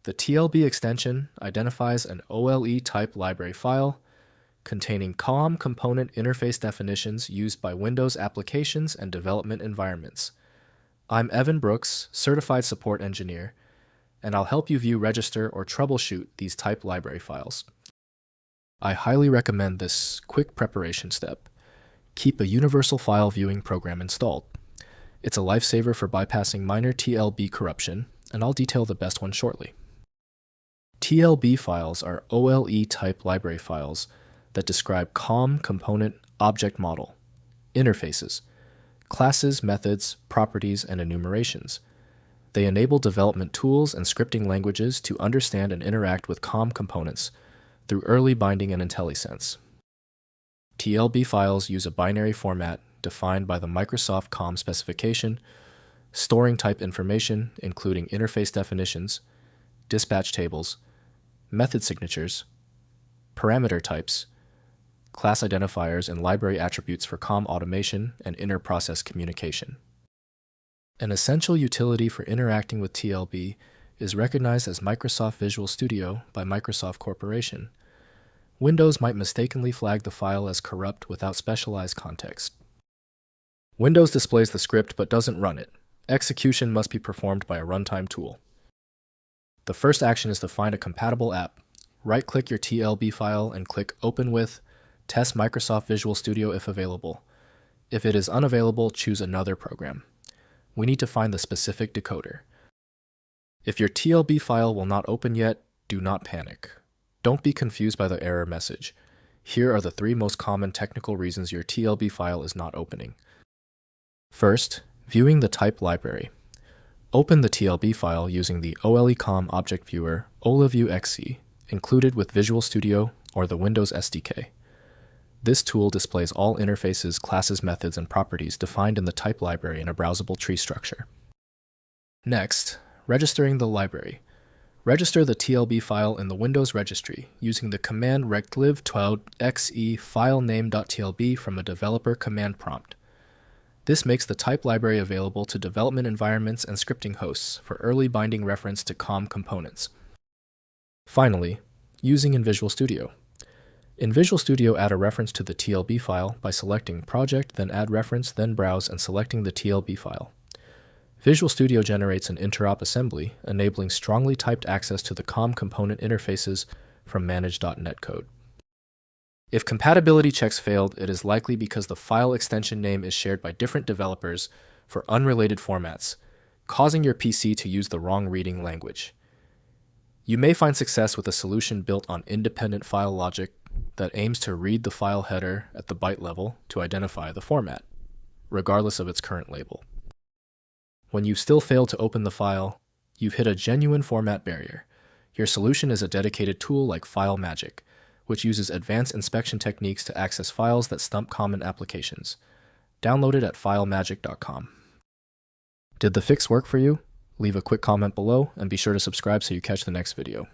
The TLB extension identifies an OLE type library file containing COM component interface definitions used by Windows applications and development environments. I'm Evan Brooks, Certified Support Engineer, and I'll help you view, register, or troubleshoot these type library files. I highly recommend this quick preparation step. Keep a universal file viewing program installed. It's a lifesaver for bypassing minor TLB corruption, and I'll detail the best one shortly. TLB files are OLE type library files that describe COM component object model, interfaces, classes, methods, properties, and enumerations. They enable development tools and scripting languages to understand and interact with COM components through early binding and IntelliSense. TLB files use a binary format defined by the Microsoft COM specification, storing type information including interface definitions, dispatch tables, method signatures, parameter types, class identifiers, and library attributes for COM automation and interprocess communication. An essential utility for interacting with TLB is recognized as Microsoft Visual Studio by Microsoft Corporation. Windows might mistakenly flag the file as corrupt without specialized context. Windows displays the script but doesn't run it. Execution must be performed by a runtime tool. The first action is to find a compatible app. Right-click your TLB file and click Open with, Test Microsoft Visual Studio if available. If it is unavailable, choose another program. We need to find the specific decoder. If your TLB file will not open yet, do not panic. Don't be confused by the error message. Here are the 3 most common technical reasons your TLB file is not opening. First, viewing the type library. Open the TLB file using the OLE.com Object Viewer OLEView XC, included with Visual Studio or the Windows SDK. This tool displays all interfaces, classes, methods, and properties defined in the type library in a browsable tree structure. Next, registering the library. Register the TLB file in the Windows registry using the command rectlib12xe filename.tlb from a developer command prompt. This makes the type library available to development environments and scripting hosts for early binding reference to COM components. Finally, using in Visual Studio. In Visual Studio, add a reference to the TLB file by selecting Project, then Add Reference, then Browse, and selecting the TLB file. Visual Studio generates an interop assembly, enabling strongly typed access to the COM component interfaces from manage.NET code. If compatibility checks failed, it is likely because the file extension name is shared by different developers for unrelated formats, causing your PC to use the wrong reading language. You may find success with a solution built on independent file logic that aims to read the file header at the byte level to identify the format, regardless of its current label. When you still fail to open the file, you've hit a genuine format barrier. Your solution is a dedicated tool like FileMagick, which uses advanced inspection techniques to access files that stump common applications. Download it at filemagick.com. Did the fix work for you? Leave a quick comment below and be sure to subscribe so you catch the next video.